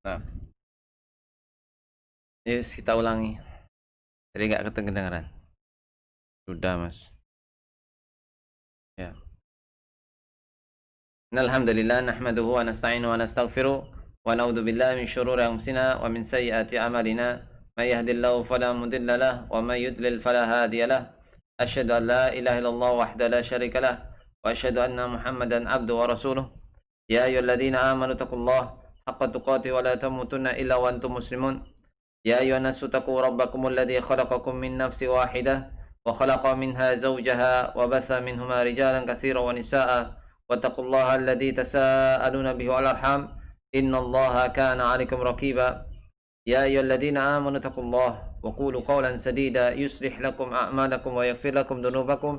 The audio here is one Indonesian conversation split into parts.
Nah, yes, kita ulangi. Jadi nggak kedengeran. Sudah, Mas. Ya. Innalhamdulillah nahmaduhu wa nasta'inu wa nastaghfiruh wa na'udzu billahi min syururi anfusina wa min sayyiati a'malina. May yahdihillahu fala mudilla lahu wa may yudlil fala hadiya lahu. Asyhadu an la ilaha illallah wahdahu la syarika lahu wa asyhadu anna Muhammadan abduhu wa rasuluh. Ya ayyuhalladzina amanu taqullaha haqqa tuqatih wa la tamutunna illa wa antum muslimun. يا أيها الناس اتقوا ربكم الذي خلقكم من نفس واحدة وخلق منها زوجها وبث منهما رجالا كثيرا ونساء واتقوا الله الذي تساءلون به والأرحام إن الله كان عليكم رقيبا يا أيها الذين آمنوا اتقوا الله وقولوا قولا سديدا يصلح لكم أعمالكم ويغفر لكم ذنوبكم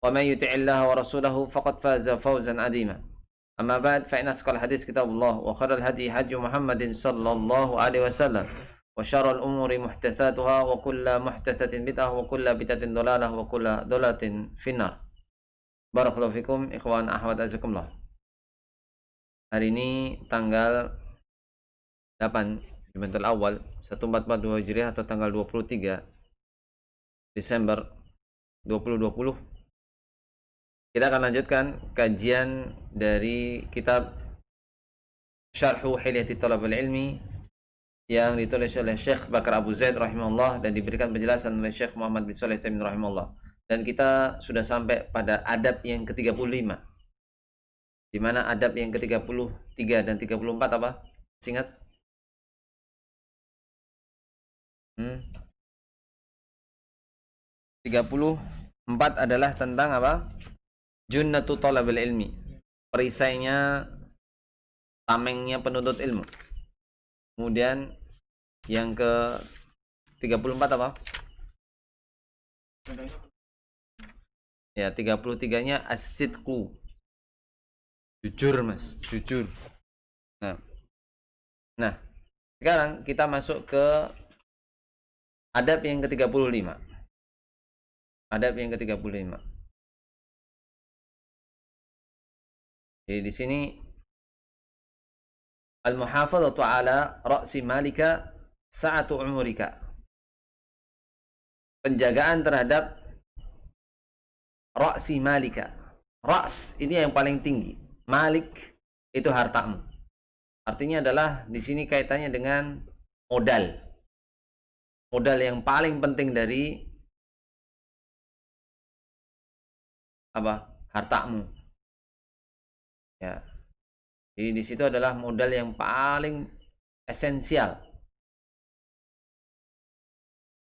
ومن يطع الله ورسوله فقد فاز فوزا عظيما أما بعد فإن أصدق الحديث كتاب الله وخير الهدي هدي محمد صلى الله عليه وسلم وشر الأمور محدثاتها وكل محدثة بدعة وكل بدعة ضلالة وكل ضلالة في النار. Barakallahu fikum ikhwan ahwat azakumullah. Hari ini tanggal 8 Jumadil Awal 1442 Hijriah atau tanggal 23 Desember 2020. Kita akan lanjutkan kajian dari kitab Syarhu Hilyatit Thalabul Ilmi yang ditulis oleh Syekh Bakar Abu Zaid rahimahullah dan diberikan penjelasan oleh Syekh Muhammad bin Shalih Al-Utsaimin rahimahullah. Dan kita sudah sampai pada adab yang ke-35. Di mana adab yang ke-33 dan 34 apa? Ingat? 34 adalah tentang apa? Junnatu Thalabil Ilmi. Perisainya, tamengnya penuntut ilmu. Kemudian yang ke 34 apa? Ya, 33-nya as-sidqu. Jujur, Mas, jujur. Nah, sekarang kita masuk ke adab yang ke-35. Adab yang ke-35. Jadi di sini al-muhafadzatu ala ra'si malika sa'atu umurika. Penjagaan terhadap ra'si malika. Ra's ini yang paling tinggi. Malik itu hartamu. Artinya adalah di sini kaitannya dengan modal. Modal yang paling penting dari apa? Hartamu. Ya. Jadi di situ adalah modal yang paling esensial.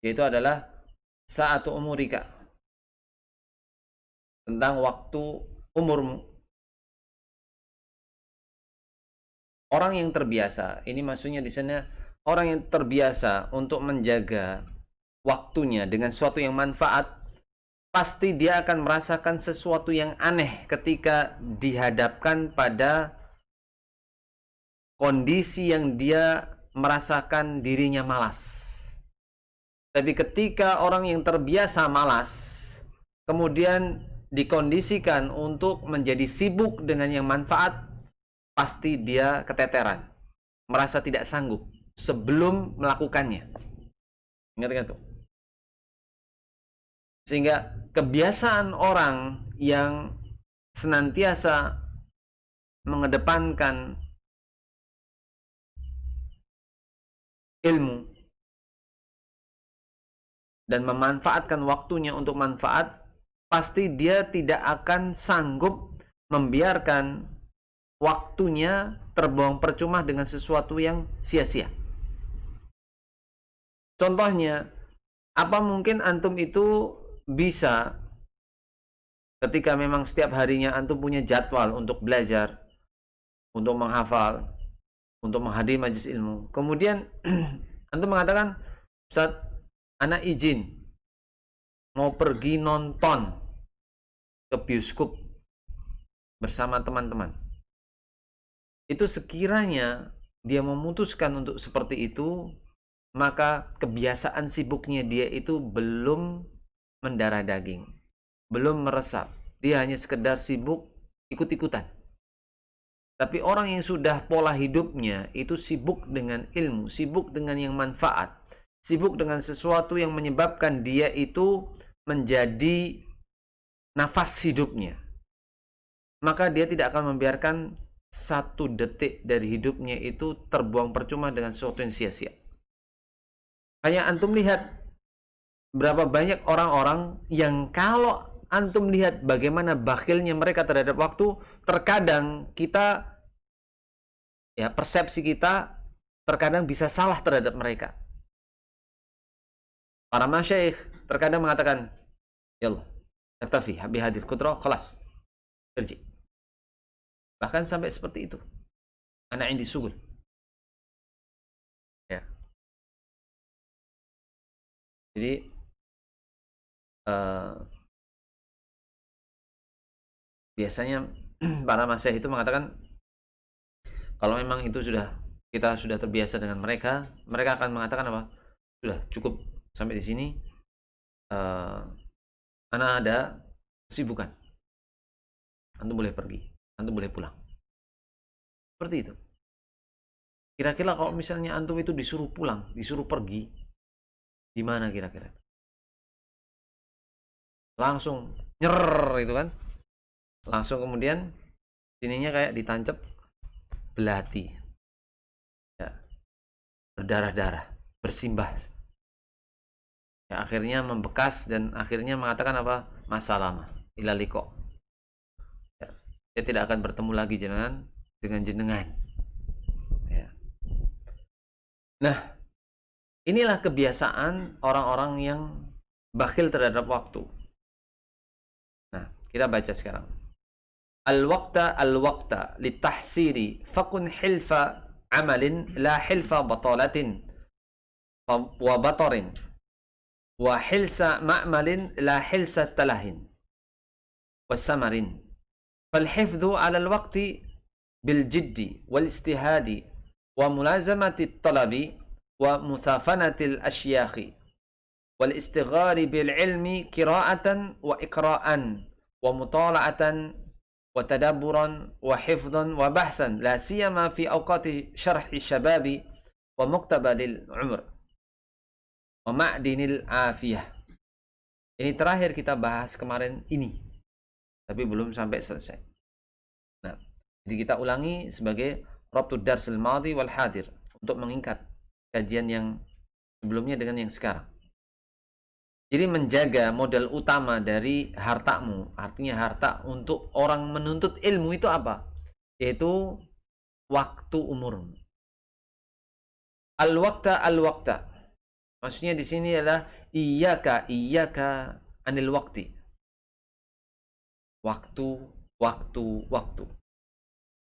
Yaitu adalah sa'atu umurika. Tentang waktu umurmu. Orang yang terbiasa, ini maksudnya di sana orang yang terbiasa untuk menjaga waktunya dengan sesuatu yang manfaat, pasti dia akan merasakan sesuatu yang aneh ketika dihadapkan pada kondisi yang dia merasakan dirinya malas. Tapi ketika orang yang terbiasa malas, kemudian dikondisikan untuk menjadi sibuk dengan yang manfaat, pasti dia keteteran, merasa tidak sanggup sebelum melakukannya. Ingat-ingat tuh. Sehingga kebiasaan orang yang senantiasa mengedepankan ilmu dan memanfaatkan waktunya untuk manfaat, pasti dia tidak akan sanggup membiarkan waktunya terbuang percuma dengan sesuatu yang sia-sia. Contohnya, apa mungkin antum itu bisa ketika memang setiap harinya antum punya jadwal untuk belajar, untuk menghafal, untuk menghadiri majelis ilmu. Kemudian antum mengatakan, "Ustaz, anak izin mau pergi nonton ke bioskop bersama teman-teman." Itu sekiranya dia memutuskan untuk seperti itu, maka kebiasaan sibuknya dia itu belum mendarah daging, belum meresap. Dia hanya sekedar sibuk ikut-ikutan. Tapi orang yang sudah pola hidupnya itu sibuk dengan ilmu, sibuk dengan yang manfaat, sibuk dengan sesuatu yang menyebabkan dia itu menjadi nafas hidupnya, maka dia tidak akan membiarkan 1 detik dari hidupnya itu terbuang percuma dengan sesuatu yang sia-sia. Kayak antum lihat berapa banyak orang-orang yang kalau antum lihat bagaimana bakhilnya mereka terhadap waktu, terkadang kita, ya, persepsi kita terkadang bisa salah terhadap mereka. Para masyayikh terkadang mengatakan, "Yallah, naktafi bihadil qudrah, khalas. Irji." Bahkan sampai seperti itu. Ana indi sugul. Ya. Jadi biasanya para masyayikh itu mengatakan kalau memang itu kita sudah terbiasa dengan mereka, mereka akan mengatakan apa? Sudah cukup sampai di sini. Ana ada kesibukan. Antum boleh pergi, antum boleh pulang. Seperti itu. Kira-kira kalau misalnya antum itu disuruh pulang, disuruh pergi, gimana kira-kira? Langsung nyer itu kan? Langsung kemudian sininya kayak ditancap belati, ya, berdarah-darah, bersimbah, ya, akhirnya membekas dan akhirnya mengatakan apa? Masa lama, ilaliko, ya, dia tidak akan bertemu lagi dengan jenengan, ya. Nah, inilah kebiasaan orang-orang yang bakhil terhadap waktu. Nah, kita baca sekarang. Al-waqta litahsili fakun hilfa amalin la hilfa batalatin wa batarin wa hilsa ma'malin la hilsa talahin wa samarin. Falhifdhu ala al-waqti bil jiddi wal istihadi wa mulazamati talabi wa muthafanati al-ashyakhi wal istighari bil ilmi qira'atan wa iqra'an wa mutala'atan وتدبرا وحفظا وبحثا لا سيما في أوقات شرح الشباب ومقتبل العمر ومعدن العافية. Ini terakhir kita bahas kemarin ini, tapi belum sampai selesai. Nah, jadi kita ulangi sebagai Rabtud Darsil Madhi wal Hadir untuk mengikat kajian yang sebelumnya dengan yang sekarang. Jadi menjaga modal utama dari hartamu, artinya harta untuk orang menuntut ilmu itu apa? Yaitu waktu umurmu. Al-waqta. Maksudnya di sini adalah iyyaka anil waqti. Waktu.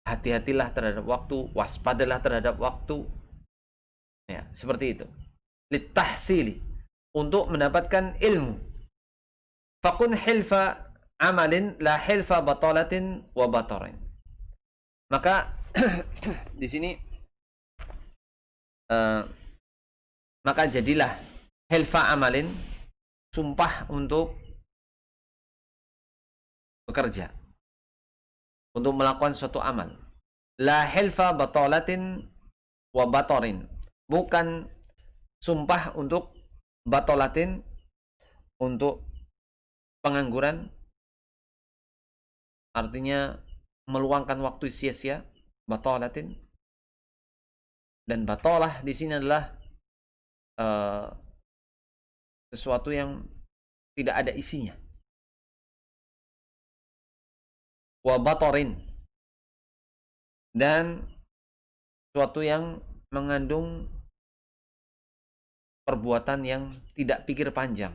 Hati-hatilah terhadap waktu, waspadalah terhadap waktu. Ya, seperti itu. Litahsili, untuk mendapatkan ilmu. Fakun hilfa amalin la hilfa batalatin wa batarin. Maka di sini maka jadilah hilfa amalin, sumpah untuk bekerja, untuk melakukan suatu amal. La hilfa batalatin wa batarin, bukan sumpah untuk batolatin, untuk pengangguran, artinya meluangkan waktu sia-sia, batolatin. Dan batolah di sini adalah sesuatu yang tidak ada isinya. Wa batorin, dan sesuatu yang mengandung perbuatan yang tidak pikir panjang.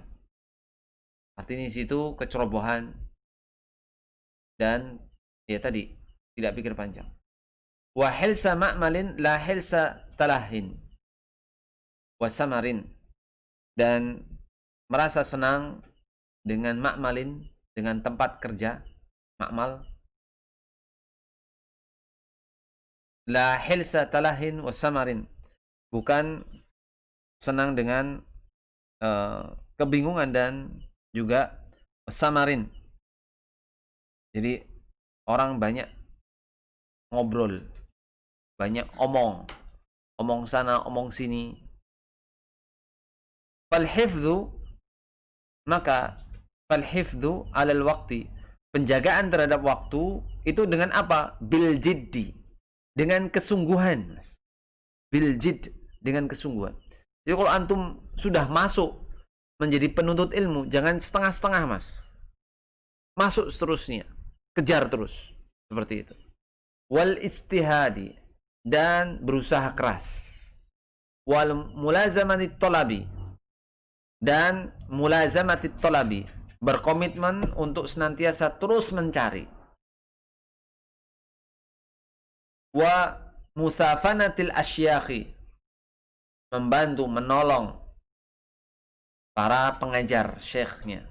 Artinya di situ kecerobohan dan ya tadi tidak pikir panjang. Wa hilsa ma'malin la hilsa talahin wa samarin, dan merasa senang dengan ma'malin, dengan tempat kerja, ma'mal. La hilsa talahin wa samarin, bukan senang dengan kebingungan dan juga samarin. Jadi orang banyak ngobrol, banyak omong sana, omong sini. Maka falhifdhu alal waqti, penjagaan terhadap waktu itu dengan apa? Bil jiddi, dengan kesungguhan. Bil jidd, dengan kesungguhan. Jadi kalau antum sudah masuk menjadi penuntut ilmu, jangan setengah-setengah, Mas. Masuk seterusnya, kejar terus, seperti itu. Wal istihadi, dan berusaha keras. Wal mulazamati talabi, dan mulazamati talabi, berkomitmen untuk senantiasa terus mencari. Wa musafanatil asyakhi, membantu, menolong para pengajar, syekhnya,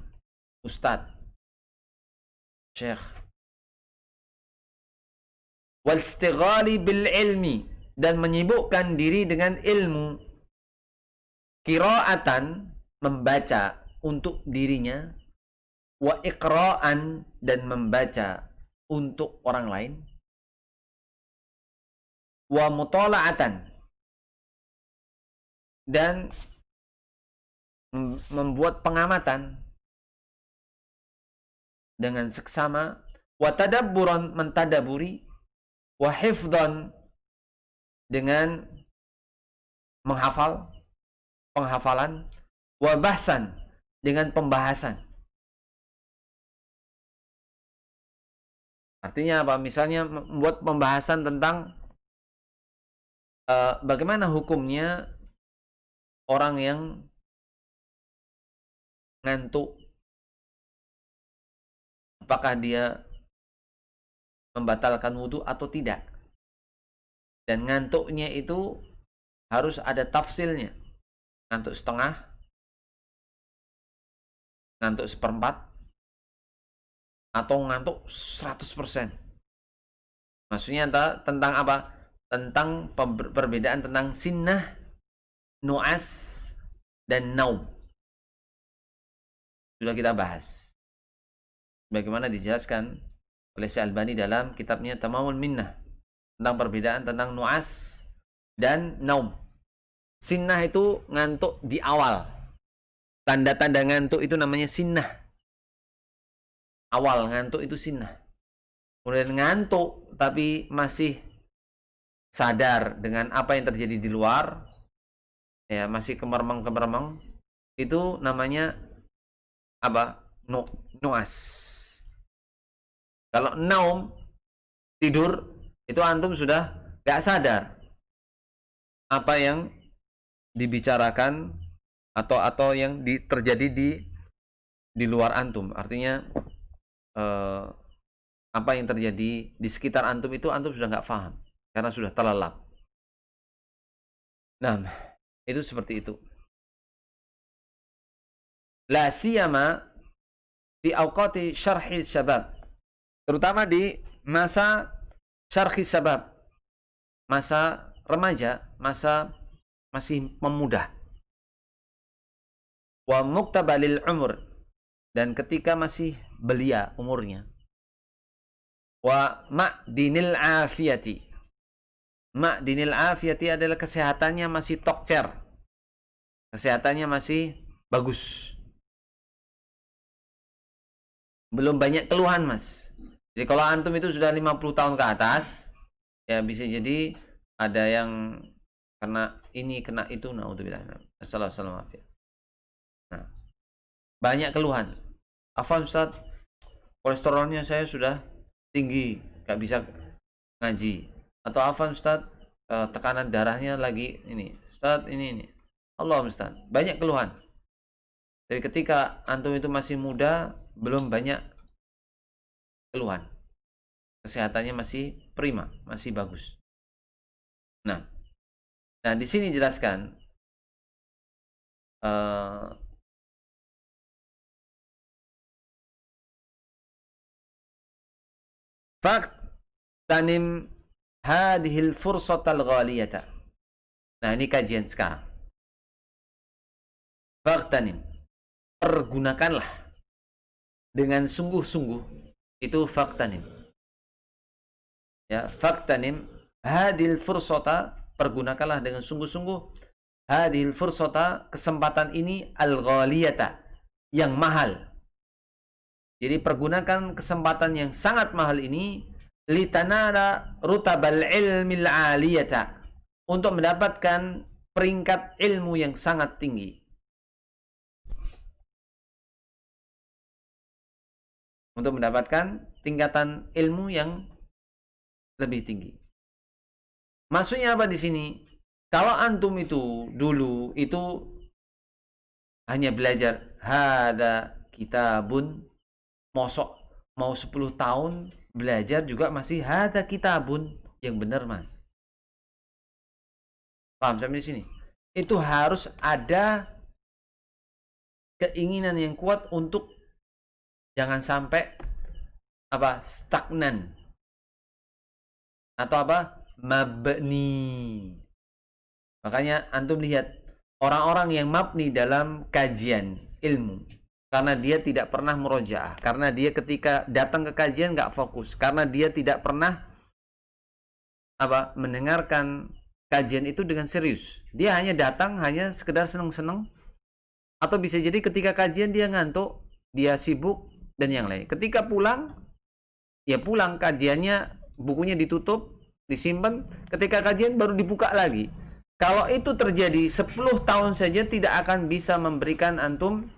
ustadz, syekh. Wal istighali bil ilmi, dan menyibukkan diri dengan ilmu. Qiraatan, membaca untuk dirinya. Wa iqra'an, dan membaca untuk orang lain. Wa mutala'atan, dan membuat pengamatan dengan seksama. Wa tadabburan, mentadaburi. Wa hifdhan, dengan menghafal, penghafalan. Wa bahsan, dengan pembahasan. Artinya apa? Misalnya membuat pembahasan tentang bagaimana hukumnya orang yang ngantuk, apakah dia membatalkan wudhu atau tidak. Dan ngantuknya itu harus ada tafsilnya. Ngantuk setengah, ngantuk seperempat, atau ngantuk 100%. Maksudnya tentang apa? Tentang perbedaan tentang sinnah, nu'as, dan naum. Sudah kita bahas. Bagaimana dijelaskan oleh Syekh Albani dalam kitabnya Tamamul Minnah, tentang perbedaan tentang nu'as dan naum. Sinnah itu ngantuk di awal. Tanda-tanda ngantuk itu namanya sinnah. Awal ngantuk itu sinnah. Kemudian ngantuk tapi masih sadar dengan apa yang terjadi di luar, ya masih kemeremang-kemeremang, itu namanya apa? Nuas. Kalau naum, tidur, itu antum sudah gak sadar apa yang dibicarakan atau yang terjadi di luar antum. Artinya apa yang terjadi di sekitar antum itu antum sudah gak paham karena sudah terlelap. Nah, itu seperti itu. La siyama fi awqati syarhi syabab, terutama di masa syarhi syabab, masa remaja, masa masih pemuda. Wa muktabalil umur, dan ketika masih belia umurnya. Wa ma'dinil afiyati, ma'dinil afiyati adalah kesehatannya masih tokcer, kesehatannya masih bagus, belum banyak keluhan, Mas. Jadi kalau antum itu sudah 50 tahun ke atas, ya bisa jadi ada yang kena ini, kena itu, naudzubillah. Assalamualaikum. Nah, banyak keluhan. Afwan Ustaz, kolesterolnya saya sudah tinggi, gak bisa ngaji. Atau afwan Ustaz, tekanan darahnya lagi ini. Ustaz, ini. Allah Ustaz, banyak keluhan. Jadi ketika antum itu masih muda, belum banyak keluhan. Kesehatannya masih prima, masih bagus. Nah di sini jelaskan fakt tanim hadhil fursatal ghaliyata. Nah, ini kajian sekarang. Fakt tanim, pergunakanlah dengan sungguh-sungguh, itu fakt tanim. Ya, faktanim hadil fursata, pergunakanlah dengan sungguh-sungguh hadil fursata, kesempatan ini al-ghaliyata, yang mahal. Jadi pergunakan kesempatan yang sangat mahal ini litanara rutabal ilmil aliyata, untuk mendapatkan peringkat ilmu yang sangat tinggi. Untuk mendapatkan tingkatan ilmu yang lebih tinggi. Maksudnya apa di sini? Kalau antum itu dulu itu hanya belajar hada kitabun, mosok mau 10 tahun belajar juga masih hada kitabun, yang benar Mas. Paham sampai di sini? Itu harus ada keinginan yang kuat untuk jangan sampai stagnan atau mabni. Makanya antum lihat orang-orang yang mabni dalam kajian ilmu, karena dia tidak pernah murojaah, karena dia ketika datang ke kajian nggak fokus, karena dia tidak pernah mendengarkan kajian itu dengan serius. Dia hanya datang hanya sekedar seneng-seneng, atau bisa jadi ketika kajian dia ngantuk, dia sibuk dan yang lain. Ketika pulang, ya pulang, kajiannya, bukunya ditutup, disimpan, ketika kajian baru dibuka lagi. Kalau itu terjadi 10 tahun saja tidak akan bisa memberikan antum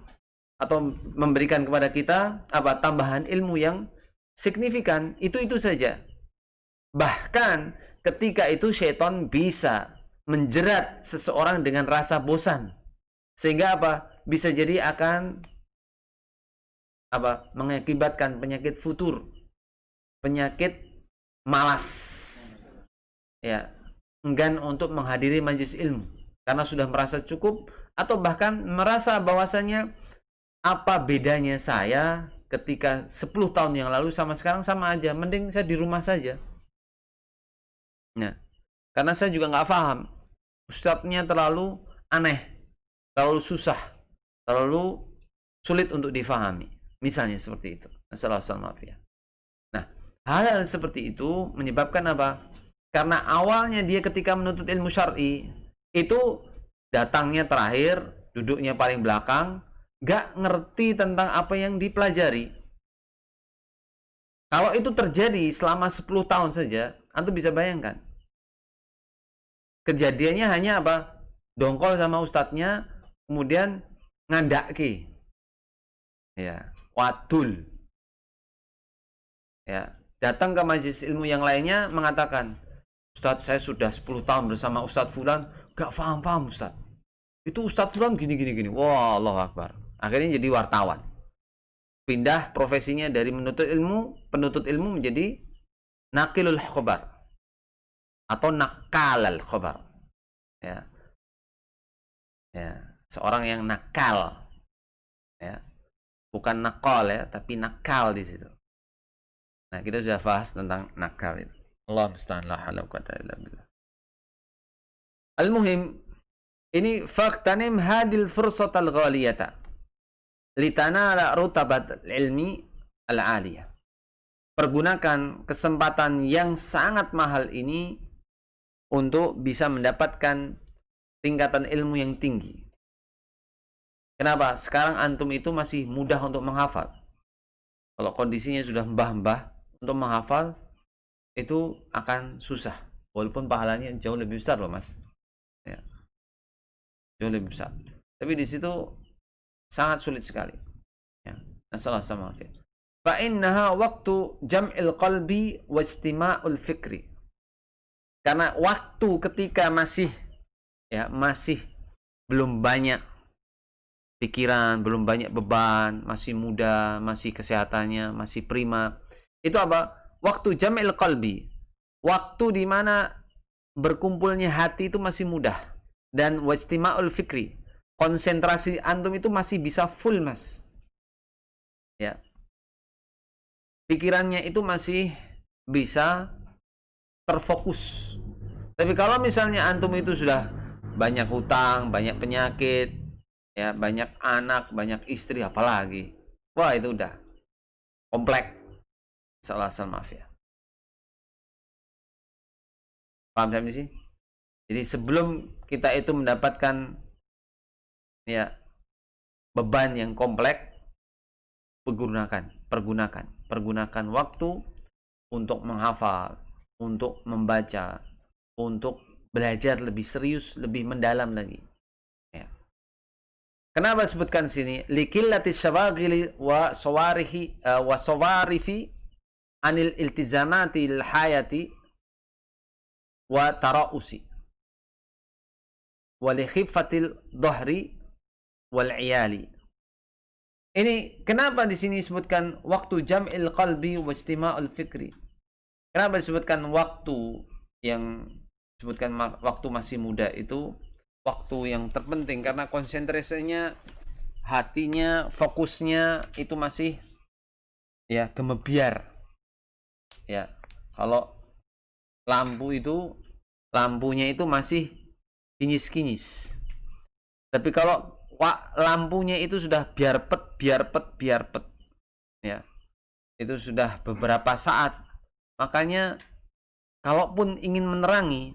atau memberikan kepada kita tambahan ilmu yang signifikan. Itu saja. Bahkan ketika itu syaitan bisa menjerat seseorang dengan rasa bosan, sehingga bisa jadi akan mengakibatkan penyakit futur, penyakit malas, ya, enggan untuk menghadiri majelis ilmu karena sudah merasa cukup, atau bahkan merasa bahwasanya apa bedanya saya ketika 10 tahun yang lalu sama sekarang sama aja, mending saya di rumah saja. Nah, karena saya juga nggak paham, ustadznya terlalu aneh, terlalu susah, terlalu sulit untuk difahami, misalnya seperti itu. Assalamualaikum. Nah, hal-hal seperti itu menyebabkan apa? Karena awalnya dia ketika menuntut ilmu syar'i itu datangnya terakhir, duduknya paling belakang, gak ngerti tentang apa yang dipelajari. Kalau itu terjadi selama 10 tahun saja, antum bisa bayangkan. Kejadiannya hanya dongkol sama ustadznya, kemudian ngandaki, ya, wadul, ya, datang ke majelis ilmu yang lainnya mengatakan, Ustadz, saya sudah 10 tahun bersama Ustadz Fulan, gak paham Ustadz. Itu Ustadz Fulan gini. Wah, Allahu Akbar. Akhirnya jadi wartawan. Pindah profesinya dari penuntut ilmu menjadi nakilul khobar atau nakalal khobar. Ya. Seorang yang nakal. Ya. Bukan nakal ya, tapi nakal di situ. Nah, kita sudah bahas tentang nakal itu. Allah musta'an, la haula wa quwwata illa billah. Al-muhim, ini faktanim hadil fursatal ghaliyata litanala rutabat ilmi al-aliyah. Pergunakan kesempatan yang sangat mahal ini untuk bisa mendapatkan tingkatan ilmu yang tinggi. Kenapa? Sekarang antum itu masih mudah untuk menghafal. Kalau kondisinya sudah mbah-mbah, untuk menghafal itu akan susah, walaupun pahalanya jauh lebih besar loh Mas, ya, jauh lebih besar, tapi di situ sangat sulit sekali, ya. Assalamualaikum. Fa innaha waktu jam'il qalbi wa istima'ul fikri, karena waktu ketika masih belum banyak pikiran, belum banyak beban, masih muda, masih kesehatannya masih prima, itu waktu jam'il qalbi, waktu di mana berkumpulnya hati itu masih mudah, dan wastima'ul fikri, konsentrasi antum itu masih bisa full Mas, ya, pikirannya itu masih bisa terfokus. Tapi kalau misalnya antum itu sudah banyak hutang, banyak penyakit, ya, banyak anak, banyak istri, apalagi, wah itu udah kompleks. Salah maaf ya. Paham sampai sini? Jadi sebelum kita itu mendapatkan ya beban yang kompleks, pergunakan waktu untuk menghafal, untuk membaca, untuk belajar lebih serius, lebih mendalam lagi. Ya. Kenapa sebutkan sini? Likillati syawagili wa sawarifi anil iltizamati il hayati wa tarausi wa li khiffatil dhahri wal iyali. Ini kenapa di sini disebutkan waktu jam'il qalbi wa istima'ul fikri? Kenapa disebutkan waktu yang disebutkan waktu masih muda itu waktu yang terpenting karena konsentrasinya, hatinya, fokusnya itu masih ya gemebiar. Ya, kalau lampunya itu masih kinyis-kinyis. Tapi kalau lampunya itu sudah biarpet, ya, itu sudah beberapa saat. Makanya kalaupun ingin menerangi,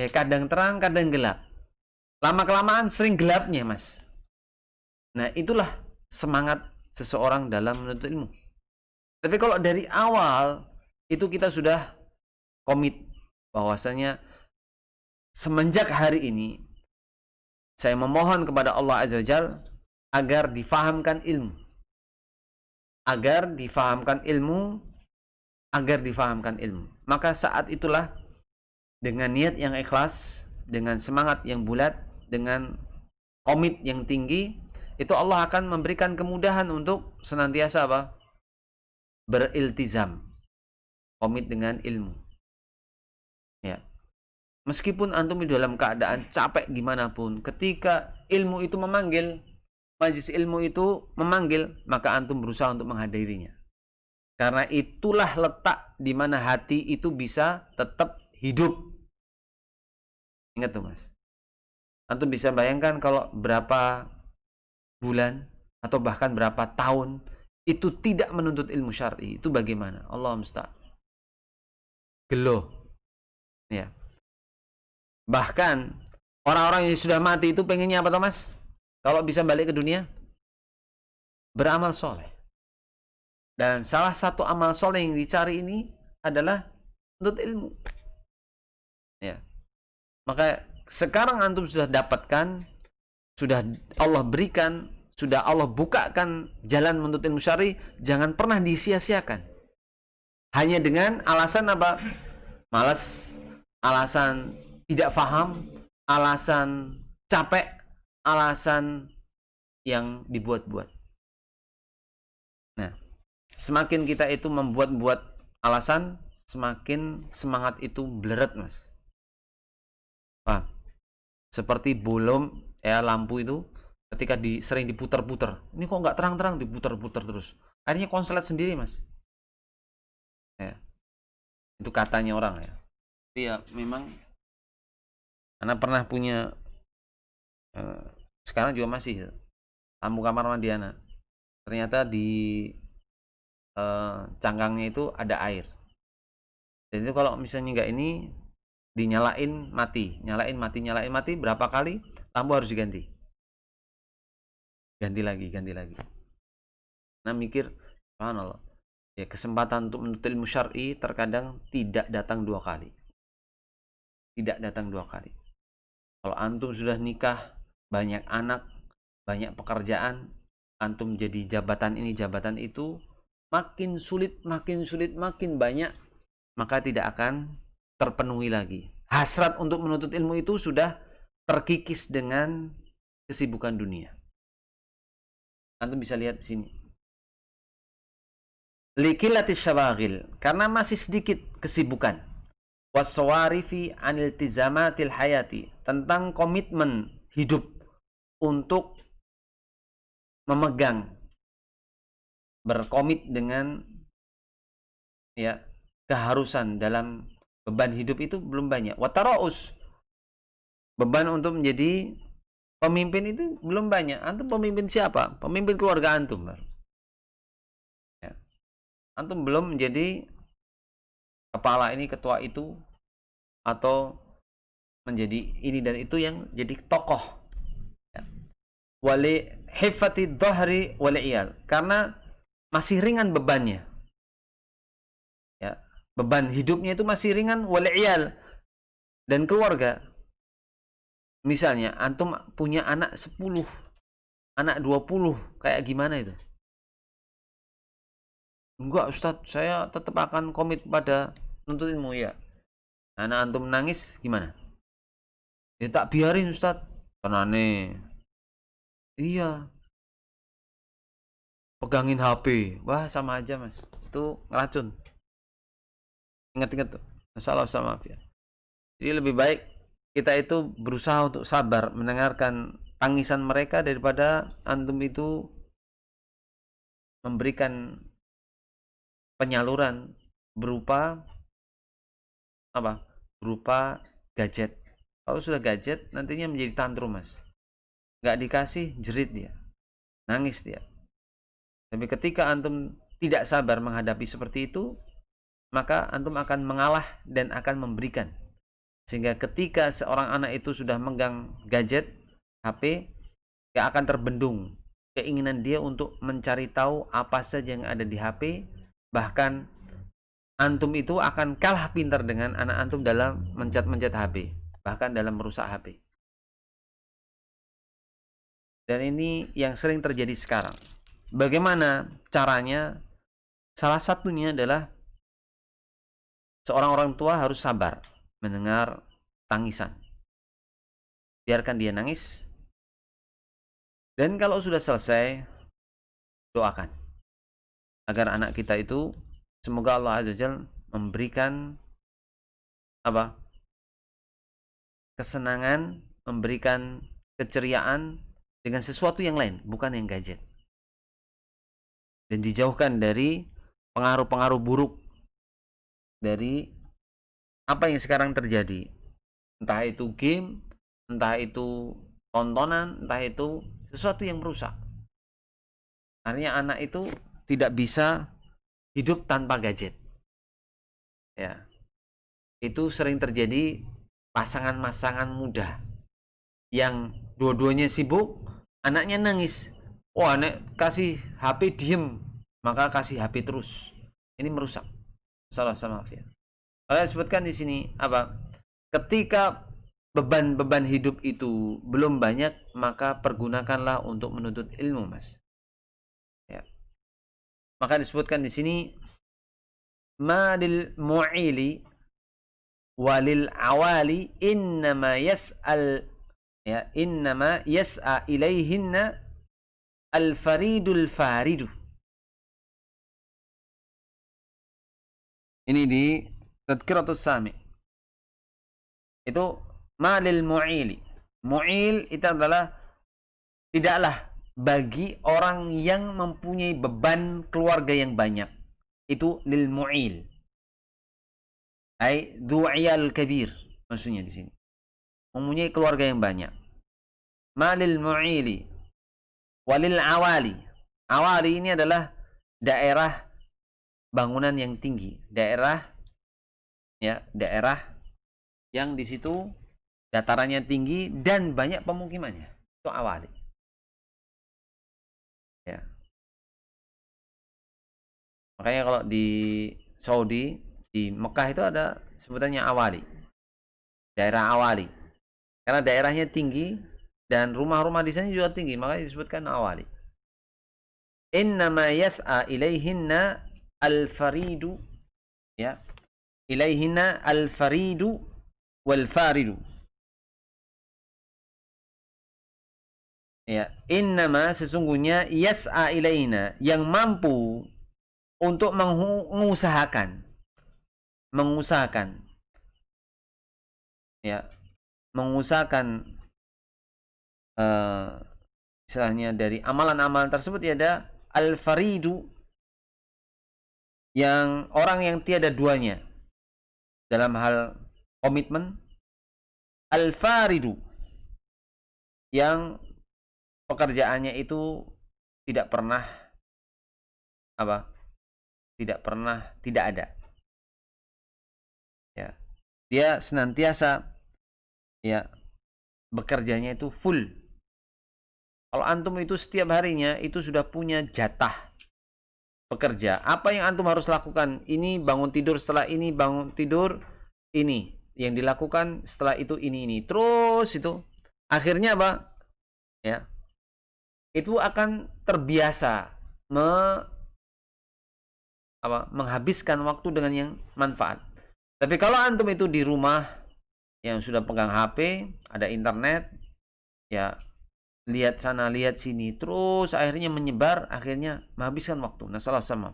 kadang terang, kadang gelap. Lama-kelamaan sering gelapnya, Mas. Nah, itulah semangat seseorang dalam menuntut ilmu. Tapi kalau dari awal itu kita sudah komit bahwasanya semenjak hari ini saya memohon kepada Allah Azza wa Jalla agar difahamkan ilmu. Agar difahamkan ilmu. Maka saat itulah dengan niat yang ikhlas, dengan semangat yang bulat, dengan komit yang tinggi, itu Allah akan memberikan kemudahan untuk senantiasa apa? Beriltizam. Komit dengan ilmu. Ya. Meskipun antum di dalam keadaan capek gimana pun, ketika ilmu itu memanggil, majelis ilmu itu memanggil, maka antum berusaha untuk menghadirinya. Karena itulah letak di mana hati itu bisa tetap hidup. Ingat tuh, Mas. Antum bisa bayangkan kalau berapa bulan atau bahkan berapa tahun itu tidak menuntut ilmu syar'i, itu bagaimana? Allah musta'an. Gelo. Ya. Bahkan orang-orang yang sudah mati itu pengennya apa, Thomas? Kalau bisa balik ke dunia, beramal soleh. Dan salah satu amal soleh yang dicari ini adalah menuntut ilmu. Ya. Maka sekarang antum sudah dapatkan, sudah Allah berikan, sudah Allah bukakan jalan menuntut ilmu syar'i, jangan pernah disia-siakan. Hanya dengan alasan apa? Malas, alasan tidak paham, alasan capek, alasan yang dibuat-buat. Nah, semakin kita itu membuat-buat alasan, semakin semangat itu bleret, Mas. Paham? Seperti bolom ya lampu itu ketika sering diputar-putar. Ini kok nggak terang-terang, diputar-putar terus. Akhirnya konslet sendiri, Mas. Ya. Itu katanya orang ya. Tapi ya memang karena pernah punya sekarang juga masih lampu kamar mandi anak. Ternyata di cangkangnya itu ada air. Dan itu kalau misalnya nggak ini dinyalain mati, nyalain mati, berapa kali lampu harus diganti. Ganti lagi. Nah mikir, subhanallah. Ya kesempatan untuk menuntut ilmu syar'i terkadang tidak datang dua kali. Kalau antum sudah nikah, banyak anak, banyak pekerjaan, antum jadi jabatan ini, jabatan itu, makin sulit, makin banyak, maka tidak akan terpenuhi lagi. Hasrat untuk menuntut ilmu itu sudah terkikis dengan kesibukan dunia. Antum bisa lihat di sini. Likilatis syawagil, karena masih sedikit kesibukan. Wasawarifi anil tizamatil hayati, tentang komitmen hidup untuk memegang, berkomit dengan ya keharusan dalam beban hidup itu belum banyak. Wataraus, beban untuk menjadi pemimpin itu belum banyak. Antum pemimpin siapa? Pemimpin keluarga antum. Ya. Antum belum menjadi kepala ini, ketua itu, atau menjadi ini dan itu yang jadi tokoh. Ya. Wali hifati dhahri wal iyal, karena masih ringan bebannya. Ya. Beban hidupnya itu masih ringan, wal iyal, dan keluarga. Misalnya antum punya anak 10, anak 20, kayak gimana itu? Enggak Ustadz, saya tetap akan komit pada nuntut ilmu. Ya, anak antum nangis gimana? Ya tak biarin Ustadz, tenane. Iya, pegangin HP, wah sama aja mas, itu ngeracun. Ingat-ingat tuh, maaf ya. Jadi lebih baik kita itu berusaha untuk sabar mendengarkan tangisan mereka daripada antum itu memberikan penyaluran berupa apa? Berupa gadget. Kalau sudah gadget nantinya menjadi tantrum mas. Nggak dikasih jerit dia, nangis dia. Tapi ketika antum tidak sabar menghadapi seperti itu, maka antum akan mengalah dan akan memberikan. Sehingga ketika seorang anak itu sudah megang gadget, HP, gak akan terbendung keinginan dia untuk mencari tahu apa saja yang ada di HP. Bahkan antum itu akan kalah pintar dengan anak antum dalam mencet-mencet HP, bahkan dalam merusak HP. Dan ini yang sering terjadi sekarang. Bagaimana caranya? Salah satunya adalah seorang orang tua harus sabar mendengar tangisan. Biarkan dia nangis. Dan kalau sudah selesai, doakan agar anak kita itu semoga Allah Azza wa Jalla memberikan apa? Kesenangan, memberikan keceriaan dengan sesuatu yang lain, bukan yang gadget. Dan dijauhkan dari pengaruh-pengaruh buruk dari apa yang sekarang terjadi. Entah itu game, entah itu tontonan, entah itu sesuatu yang merusak. Artinya anak itu tidak bisa hidup tanpa gadget. Ya. Itu sering terjadi pasangan-pasangan muda yang dua-duanya sibuk, anaknya nangis. Oh, anak kasih HP diem, maka kasih HP terus. Ini merusak. Salah sama ya. Kalau sebutkan di sini apa? Ketika beban-beban hidup itu belum banyak, maka pergunakanlah untuk menuntut ilmu, mas. Ya. Maka disebutkan di sini malil mu'ili walil awali innama yas'al ya innama yas'a ilaihinna al-faridul faridu. Ini di Tadkiratus Sami. Itu malil mu'ili. Mu'il itu adalah tidaklah bagi orang yang mempunyai beban keluarga yang banyak. Itu lil mu'il. Ai du'iyal kabir maksudnya di sini. Mempunyai keluarga yang banyak. Malil mu'ili walil awali. Awali ini adalah daerah bangunan yang tinggi, daerah yang di situ datarannya tinggi dan banyak pemukimannya. Itu awali. Ya. Makanya kalau di Saudi, di Mekah itu ada sebutannya awali. Daerah awali. Karena daerahnya tinggi dan rumah-rumah di sana juga tinggi, makanya disebutkan awali. Innama yas'a ilaihinna al-faridu, ya. Ilaihinna al-faridu wal faridu. Ya, innama sesungguhnya yas'a ilaina yang mampu untuk mengusahakan ya, mengusahakan istilahnya dari amalan-amalan tersebut ya ada al-faridu, yang orang yang tiada duanya dalam hal komitmen, al-faridu yang pekerjaannya itu tidak pernah tidak ada, ya. Dia senantiasa ya bekerjanya itu full. Kalau antum itu setiap harinya itu sudah punya jatah bekerja. Apa yang antum harus lakukan? Ini bangun tidur, setelah ini bangun tidur, ini yang dilakukan, setelah itu ini. Terus itu akhirnya apa? Ya. Itu akan terbiasa menghabiskan waktu dengan yang manfaat. Tapi kalau antum itu di rumah yang sudah pegang HP, ada internet, ya lihat sana lihat sini, terus akhirnya menyebar, akhirnya menghabiskan waktu. Nah, salah sama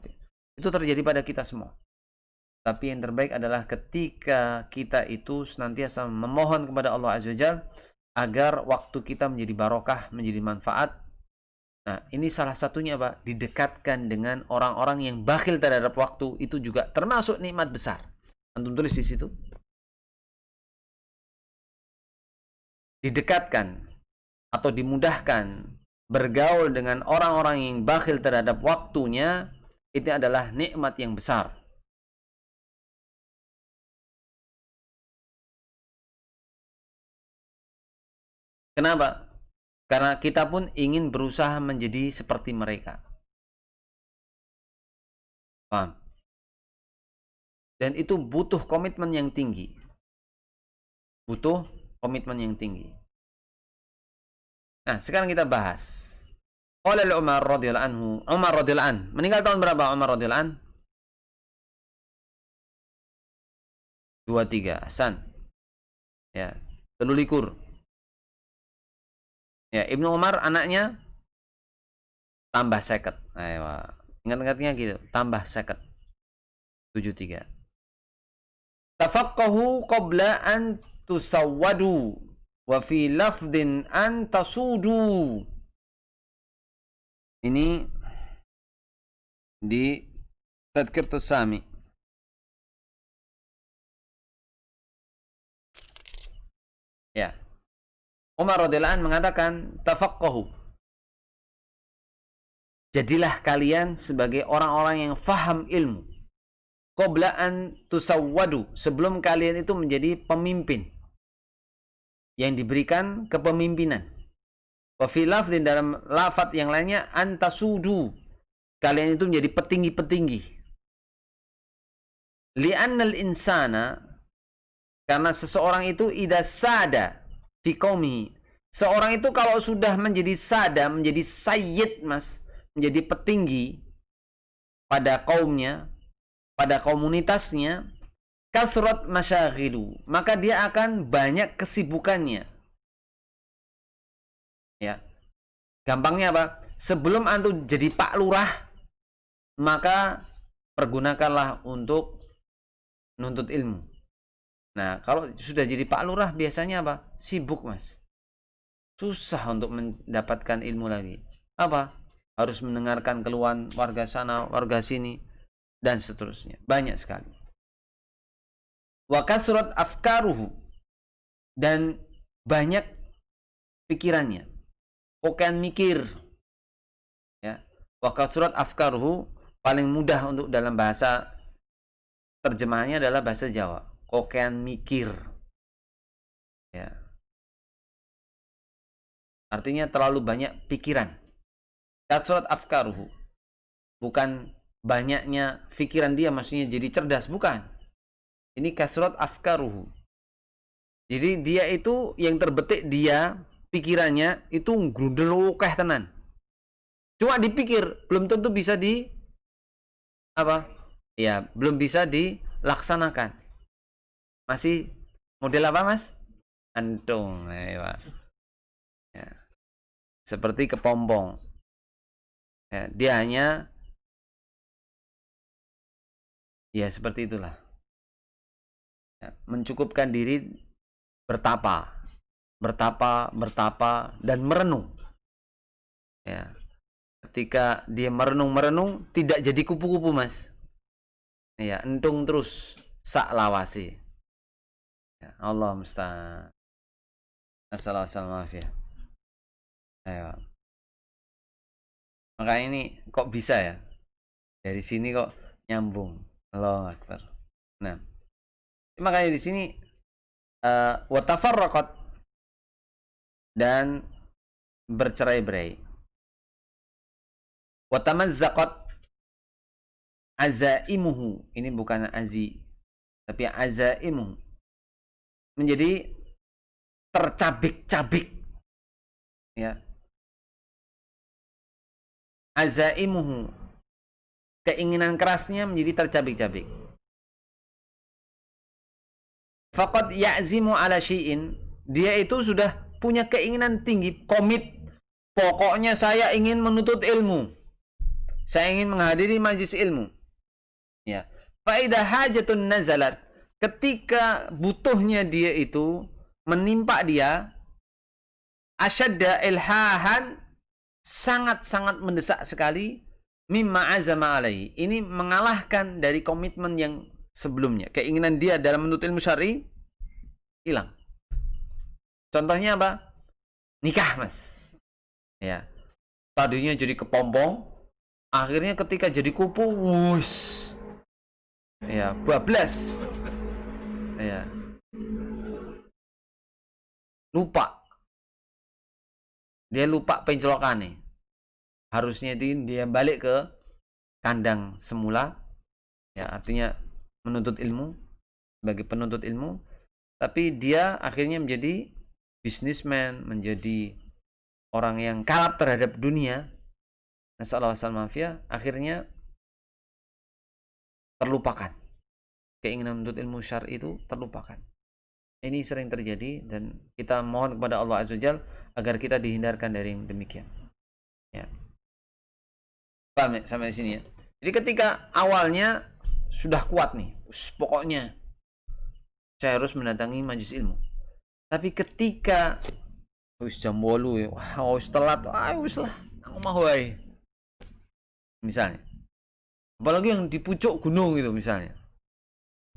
itu terjadi pada kita semua. Tapi yang terbaik adalah ketika kita itu senantiasa memohon kepada Allah Azza wa Jalla agar waktu kita menjadi barokah, menjadi manfaat. Nah, ini salah satunya Pak, didekatkan dengan orang-orang yang bakhil terhadap waktu, itu juga termasuk nikmat besar. Antum tulis di situ. Didekatkan atau dimudahkan bergaul dengan orang-orang yang bakhil terhadap waktunya, itu adalah nikmat yang besar. Kenapa? Karena kita pun ingin berusaha menjadi seperti mereka. Paham? Dan itu butuh komitmen yang tinggi. Butuh komitmen yang tinggi. Nah, sekarang kita bahas. Qala Umar radhiyallahu anhu, Umar radhiyallahu an, meninggal tahun berapa Umar radhiyallahu an? 23, Hasan. Ya, 13. Ya, Ibnu Umar anaknya tambah 50. Ayo, ingat-ingatnya gitu, tambah 50. 73. Tafaqqahu qabla an tusawwadu wa fi lafdin an tasudu. Ini di Tadhkiratus Sami. Ya. Umar radhiyallahu anhu mengatakan, tafaqqahu. Jadilah kalian sebagai orang-orang yang faham ilmu. Qabla an tusawwadu, sebelum kalian itu menjadi pemimpin yang diberikan kepemimpinan. Wa fi lafdhin, dalam lafaz yang lainnya, antasudu, kalian itu menjadi petinggi-petinggi. Li'annal insana, karena seseorang itu idza sada fi qaumihi, seorang itu kalau sudah menjadi sada, menjadi sayyid Mas, menjadi petinggi pada kaumnya, pada komunitasnya, kasrat masyaghilu, maka dia akan banyak kesibukannya. Ya. Gampangnya apa? Sebelum antum jadi Pak Lurah, maka pergunakanlah untuk nuntut ilmu. Nah, kalau sudah jadi Pak Lurah biasanya apa? Sibuk, Mas. Susah untuk mendapatkan ilmu lagi. Apa? Harus mendengarkan keluhan warga sana, warga sini, dan seterusnya. Banyak sekali. Wa kasrat afkaruhu, dan banyak pikirannya. Kokan mikir. Ya. Wa kasrat afkaruhu, paling mudah untuk dalam bahasa terjemahannya adalah bahasa Jawa. Kokan mikir. Ya. Artinya terlalu banyak pikiran. Kasrat afkaruhu. Bukan banyaknya pikiran dia maksudnya jadi cerdas, bukan. Ini kasrat afkaruhu. Jadi dia itu yang terbetik dia pikirannya itu grundelokeh tenan. Cuma dipikir, belum tentu bisa di apa? Ya, belum bisa dilaksanakan. Masih model apa, Mas? Antung, ya. Seperti kepompong. Ya, dia hanya ya seperti itulah. Ya, mencukupkan diri bertapa, dan merenung. Ya. Ketika dia merenung tidak jadi kupu-kupu, Mas. Ya, entung terus sak lawasi. Ya, Allah musta'an. Assalamualaikum ya. Ayo. Makanya ini kok bisa ya? Dari sini kok nyambung. Allahu Akbar. Nah, Makanya di sini wa tafarraqat, dan bercerai-berai. Wa tamazzaqat azaimuhu, ini bukan azi tapi azaimuhu, menjadi tercabik-cabik, ya. Azaimuhu, keinginan kerasnya menjadi tercabik-cabik. Faqad ya'zimu ala syai'in, dia itu sudah punya keinginan tinggi, komit, pokoknya saya ingin menuntut ilmu, saya ingin menghadiri majlis ilmu, ya. Faidah hajatun nazalat, ketika butuhnya dia itu menimpa dia, asyadda ilhahan, sangat-sangat mendesak sekali, mimma azama alaihi, ini mengalahkan dari komitmen yang sebelumnya. Keinginan dia dalam menuntut ilmu syar'i hilang. Contohnya apa? Nikah, Mas. Ya. Tadinya jadi kepompong, akhirnya ketika jadi kupu, wuss. Ya, bablas. Ya. Lupa. Dia lupa pencelokannya. Harusnya dia balik ke kandang semula. Ya, artinya menuntut ilmu, sebagai penuntut ilmu, tapi dia akhirnya menjadi bisnismen, menjadi orang yang kalap terhadap dunia. Nasallahu alaihi, akhirnya terlupakan. Keinginan menuntut ilmu syar'i itu terlupakan. Ini sering terjadi dan kita mohon kepada Allah Azza wa Jalla agar kita dihindarkan dari yang demikian. Ya. Paham ya sampai di sini ya? Jadi ketika awalnya sudah kuat nih, pokoknya saya harus mendatangi majelis ilmu. Tapi ketika jam 8 ya, wah telat, wis lah, aku mau wae. Misalnya. Apalagi yang di pucuk gunung gitu misalnya.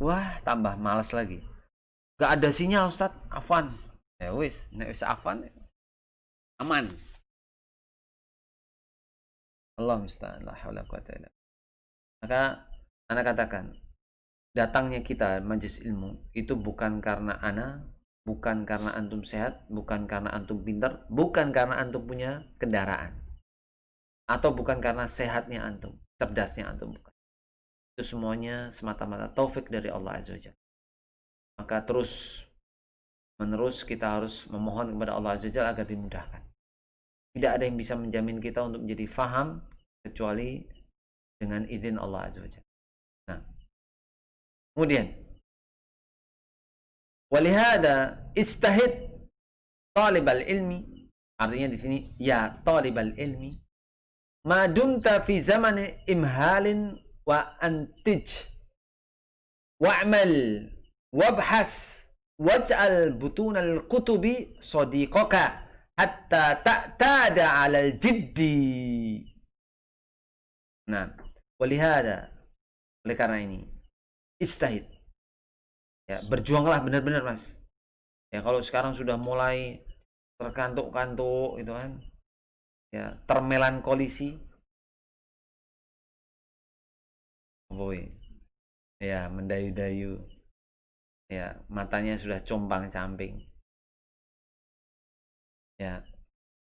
Wah, tambah malas lagi. Gak ada sinyal, Ustaz. Afan. Ya wis, nek wis afan aman. Allah musta'an, la haula wa quwwata illa billah. Maka ana katakan, datangnya kita majelis ilmu itu bukan karena ana, bukan karena antum sehat, bukan karena antum pintar, bukan karena antum punya kendaraan, atau bukan karena sehatnya antum, cerdasnya antum, bukan. Itu semuanya semata-mata taufik dari Allah Azza wa Jalla. Maka terus menerus kita harus memohon kepada Allah Azza wa Jalla agar dimudahkan. Tidak ada yang bisa menjamin kita untuk menjadi faham kecuali dengan izin Allah Azza wa Jalla. Nah, kemudian walihada istahid talibal ilmi, artinya di sini ya talibal ilmi, ma dumta fi zaman imhalin wa antij wa'mal wabhath waj'al butunal kutubi sadiqaka hatta ta'tada 'alal jiddi. Nah, walihada, oleh karena ini istahid, ya, berjuanglah benar-benar, Mas. Ya, kalau sekarang sudah mulai terkantuk-kantuk gitu kan, ya, termelankolisi, boy, ya, mendayu-dayu, ya, matanya sudah compang-camping, ya,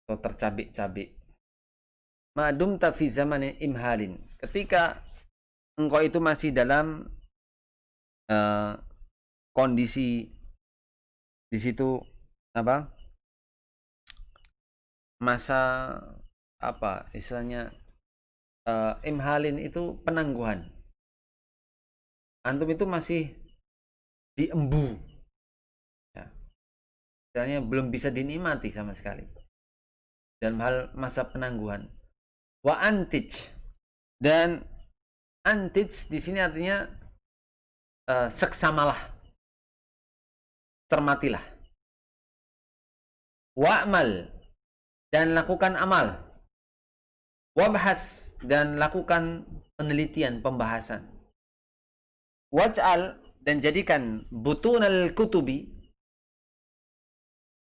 atau tercabik-cabik. Madum fi zaman imhalin, ketika engkau itu masih dalam kondisi di situ apa, masa apa istilahnya, imhalin itu penangguhan, antum itu masih diembu, ya, istilahnya belum bisa dinikmati sama sekali dalam hal masa penangguhan. Wa antij, dan antij di sini artinya seksamalah, cermatilah. Wa'mal, dan lakukan amal. Wabhas, dan lakukan penelitian, pembahasan. Waj'al, dan jadikan butunal kutubi,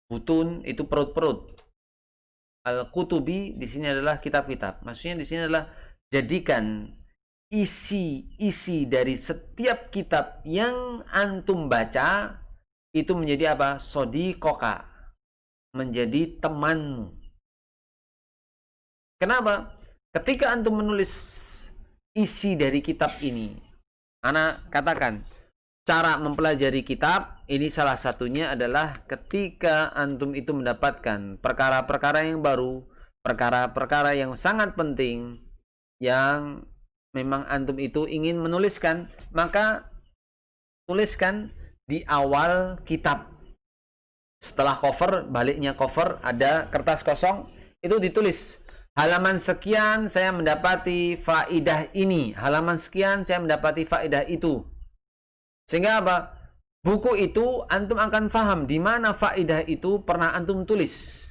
butun itu perut-perut, al kutubi di sini adalah kitab-kitab. Maksudnya di sini adalah jadikan isi dari setiap kitab yang antum baca itu menjadi apa? Sodikoka, menjadi temanmu. Kenapa? Ketika antum menulis isi dari kitab ini, ana katakan cara mempelajari kitab ini salah satunya adalah ketika antum itu mendapatkan perkara-perkara yang baru, perkara-perkara yang sangat penting yang memang antum itu ingin menuliskan, maka tuliskan di awal kitab. Setelah cover, baliknya cover ada kertas kosong, itu ditulis halaman sekian saya mendapati faidah ini, halaman sekian saya mendapati faidah itu. Sehingga apa? Buku itu antum akan paham di mana faidah itu pernah antum tulis.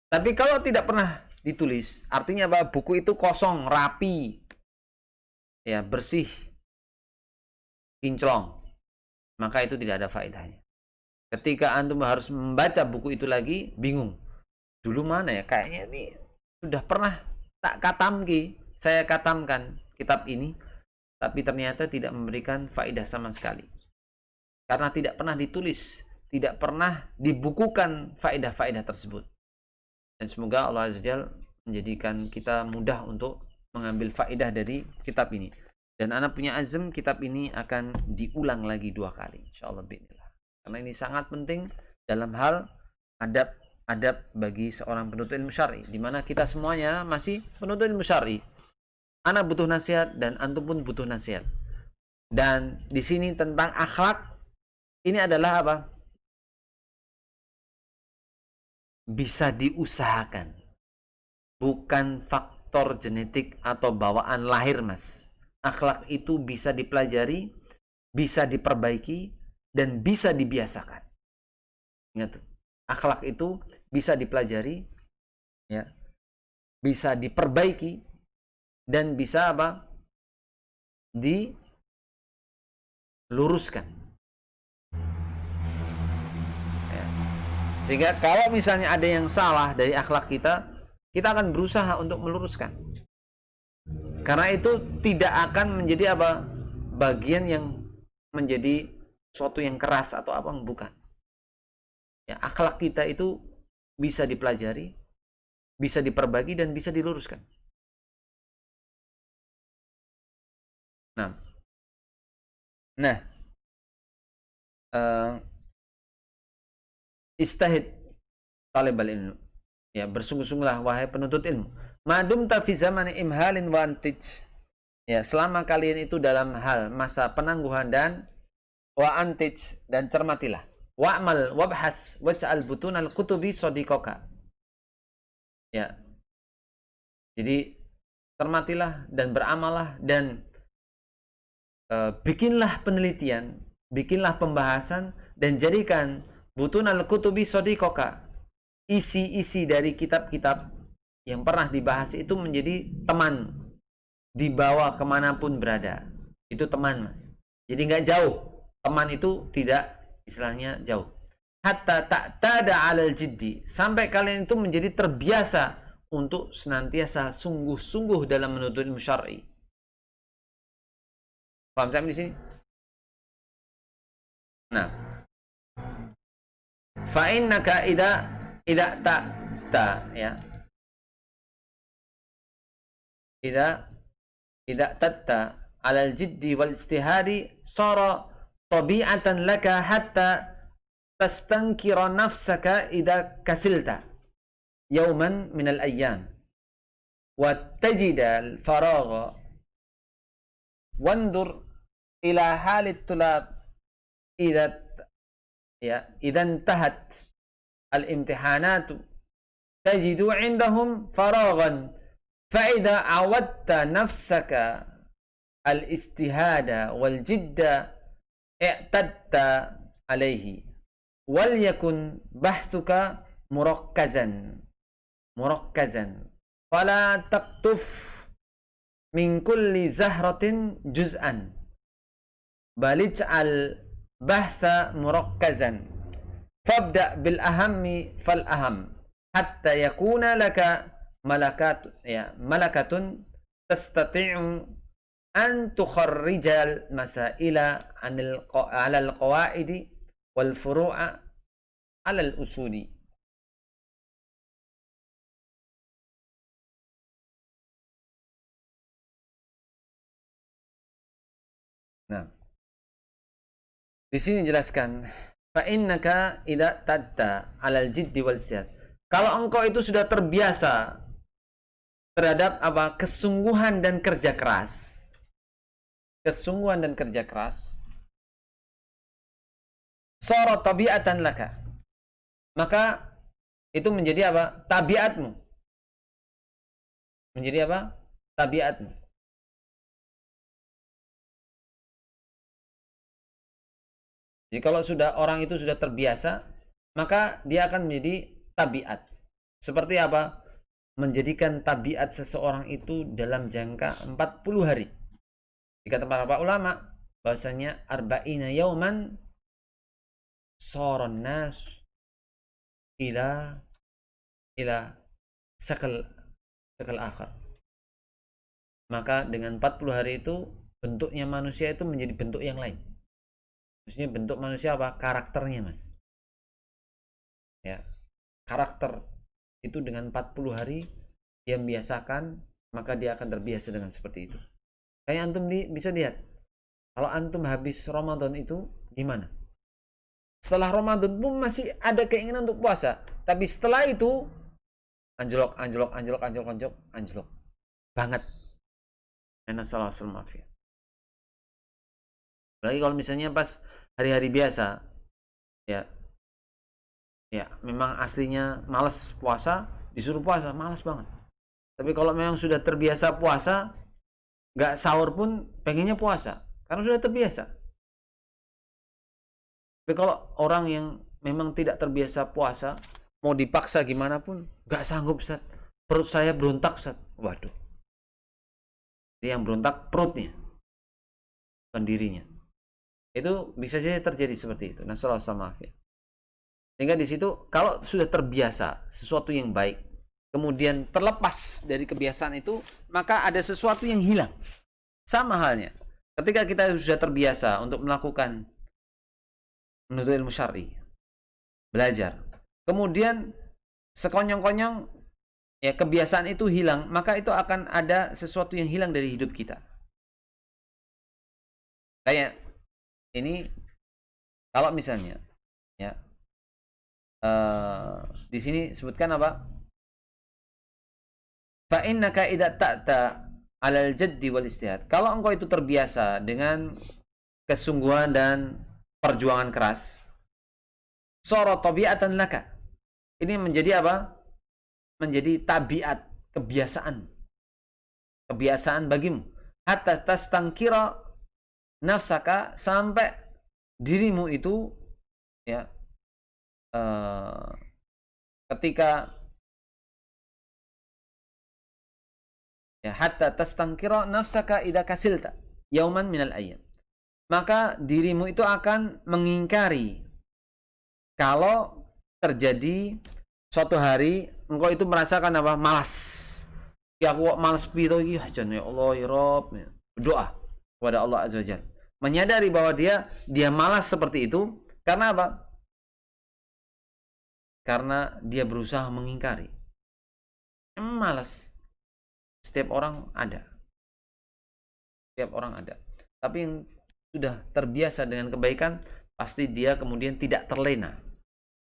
Tapi kalau tidak pernah ditulis, artinya apa? Buku itu kosong, rapi, ya bersih, kinclong, maka itu tidak ada faedahnya. Ketika antum harus membaca buku itu lagi, bingung. Dulu mana ya? Kayaknya ini sudah pernah tak katamki, saya katamkan kitab ini, tapi ternyata tidak memberikan faedah sama sekali. Karena tidak pernah ditulis, tidak pernah dibukukan faedah-faedah tersebut. Dan semoga Allah Azza wa Jalla menjadikan kita mudah untuk mengambil faedah dari kitab ini. Dan anak punya azam kitab ini akan diulang lagi 2 kali, insyaallah bismillah. Karena ini sangat penting dalam hal adab bagi seorang penuntut ilmu syar'i, di mana kita semuanya masih penuntut ilmu syar'i. Anak butuh nasihat dan antum pun butuh nasihat. Dan di sini tentang akhlak ini adalah apa? Bisa diusahakan. Bukan faktor genetik atau bawaan lahir, Mas. Akhlak itu bisa dipelajari, bisa diperbaiki, dan bisa dibiasakan. Ingat, akhlak itu bisa dipelajari, ya, bisa diperbaiki, dan bisa apa? Diluruskan. Ya. Sehingga kalau misalnya ada yang salah dari akhlak kita akan berusaha untuk meluruskan. Karena itu tidak akan menjadi apa? Bagian yang menjadi suatu yang keras atau apa, bukan. Ya, akhlak kita itu bisa dipelajari, bisa diperbaiki, dan bisa diluruskan. Nah, istahid talibal ilmu, ya, bersungguh-sungguhlah wahai penuntut ilmu. Madum ta fi zamani imhalin wa antij, ya, selama kalian itu dalam hal masa penangguhan dan wa antij, dan cermatilah. Wa'mal wabhas waj'al butunal kutubi sadiqoka. Ya. Jadi cermatilah dan beramallah dan bikinlah penelitian, bikinlah pembahasan, dan jadikan butunal kutubi sadiqoka, isi-isi dari kitab-kitab yang pernah dibahas itu menjadi teman, dibawa kemanapun berada. Itu teman, Mas. Jadi nggak jauh. Teman itu tidak istilahnya jauh. Hatta ta'tada 'alal jiddi, sampai kalian itu menjadi terbiasa untuk senantiasa sungguh-sungguh dalam menuntut ilmu syar'i. Paham sampai di sini? Nah, fa innaka idza ta'ta, ya. Idza tatta 'alal jiddi wal istihadi sara tabi'atan laka hatta tastankira nafsaka idza kasilta yawman min al-ayyam wa tajida al-faragha wandur ila halit tulab idza intahat al-imtihanat tajidu indahum faraghan fa idza awadta nafsaka al-istihada wal jidda i'tadta alaihi wal yakun bahsuka murakkazan fala taqtuf min kulli zahratin juz'an balij'al bahsa murakkazan fabda bil ahammi fal aham hatta yakuna laka malakatun tastati'u an tukharrijal masaila 'alal qawaidi wal furu'a 'alal usuli. Nah, di sini jelaskan fa innaka idza tatta 'alal jiddi wal istihad. Kalau engkau itu sudah terbiasa terhadap apa? Kesungguhan dan kerja keras. Kesungguhan dan kerja keras. Sara tabiatan laka. Maka itu menjadi apa? Tabiatmu. Menjadi apa? Tabiatmu. Jadi kalau sudah orang itu sudah terbiasa, maka dia akan menjadi tabiat. Seperti apa? Menjadikan tabiat seseorang itu dalam jangka 40 hari. Dikata para ulama, bahasanya arba'ina yauman saran nas ila sakal akhir. Maka dengan 40 hari itu bentuknya manusia itu menjadi bentuk yang lain. Maksudnya bentuk manusia apa? Karakternya, Mas. Ya. Karakter itu dengan 40 hari dia membiasakan, maka dia akan terbiasa dengan seperti itu. Kayak antum bisa lihat. Kalau antum habis Ramadan itu gimana? Setelah Ramadan pun masih ada keinginan untuk puasa, tapi setelah itu anjlok banget. Apalagi kalau misalnya pas hari-hari biasa, ya memang aslinya malas puasa, disuruh puasa malas banget. Tapi kalau memang sudah terbiasa puasa, nggak sahur pun pengennya puasa karena sudah terbiasa. Tapi kalau orang yang memang tidak terbiasa puasa, mau dipaksa gimana pun nggak sanggup, Ustaz. Perut saya berontak, Ustaz. Waduh. Jadi yang berontak perutnya, bukan dirinya. Itu bisa saja terjadi seperti itu. Nasallahu alaihi. Sehingga di situ kalau sudah terbiasa sesuatu yang baik, kemudian terlepas dari kebiasaan itu, maka ada sesuatu yang hilang. Sama halnya ketika kita sudah terbiasa untuk melakukan menuntut ilmu syar'i, belajar, kemudian sekonyong-konyong ya kebiasaan itu hilang, maka itu akan ada sesuatu yang hilang dari hidup kita. Kayak ini kalau misalnya ya di sini sebutkan apa? Fa innaka idza ta'ta 'alal jaddi wal istihad. Kalau engkau itu terbiasa dengan kesungguhan dan perjuangan keras, sara tabiatan laka. Ini menjadi apa? Menjadi tabiat, kebiasaan. Kebiasaan bagimu. Hatta tastangkira nafsaka, sampai dirimu itu ya ketika ya hatta tastangkira nafsaka idza kasilta yauman minal ayyam, maka dirimu itu akan mengingkari kalau terjadi suatu hari engkau itu merasakan apa? Malas. Ya aku malas piro iki, ya Allah ya Rabb. Berdoa kepada Allah Azza wajalla, menyadari bahwa dia malas seperti itu karena apa? Karena dia berusaha mengingkari. Malas setiap orang ada, tapi yang sudah terbiasa dengan kebaikan pasti dia kemudian tidak terlena.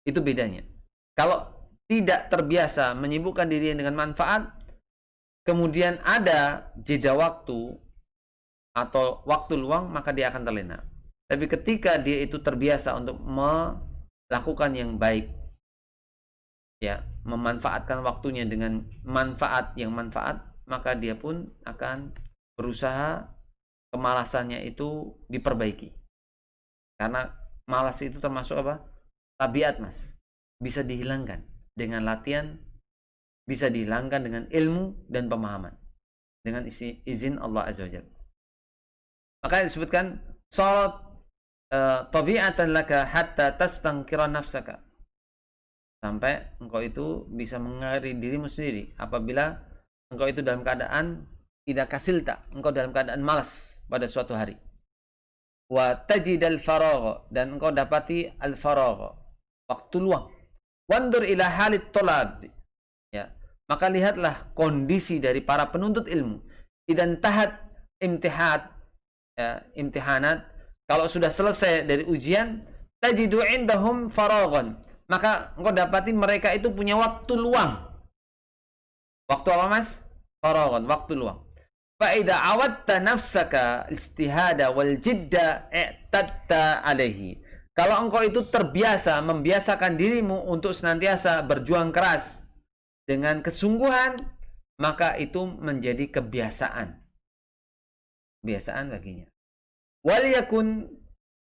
Itu bedanya. Kalau tidak terbiasa menyibukkan dirinya dengan manfaat, kemudian ada jeda waktu atau waktu luang, maka dia akan terlena. Tapi ketika dia itu terbiasa untuk melakukan yang baik, ya, memanfaatkan waktunya dengan manfaat yang manfaat, maka dia pun akan berusaha kemalasannya itu diperbaiki. Karena malas itu termasuk apa? Tabiat, Mas. Bisa dihilangkan dengan latihan, bisa dihilangkan dengan ilmu dan pemahaman, dengan izin Allah Azza wajalla. Maka disebutkan salat tabi'atan laka hatta tastangkira nafsaka, sampai engkau itu bisa mengingkari dirimu sendiri apabila engkau itu dalam keadaan idza kasilta, engkau dalam keadaan malas pada suatu hari. Wa tajidal faragha, dan engkau dapati al faragha, waktu luang. Wandur ila halit tolab, ya, maka lihatlah kondisi dari para penuntut ilmu. Idan tahat imtihat, ya, imtihanat, kalau sudah selesai dari ujian, tajidu indahum faraghan, maka engkau dapati mereka itu punya waktu luang. Waktu apa, Mas? Faraghan, waktu luang. Fa idza awadta nafsaka istihada wal jidda i'tadta alaihi. Kalau engkau itu terbiasa, membiasakan dirimu untuk senantiasa berjuang keras dengan kesungguhan, maka itu menjadi kebiasaan. Kebiasaan baginya. Wal yakun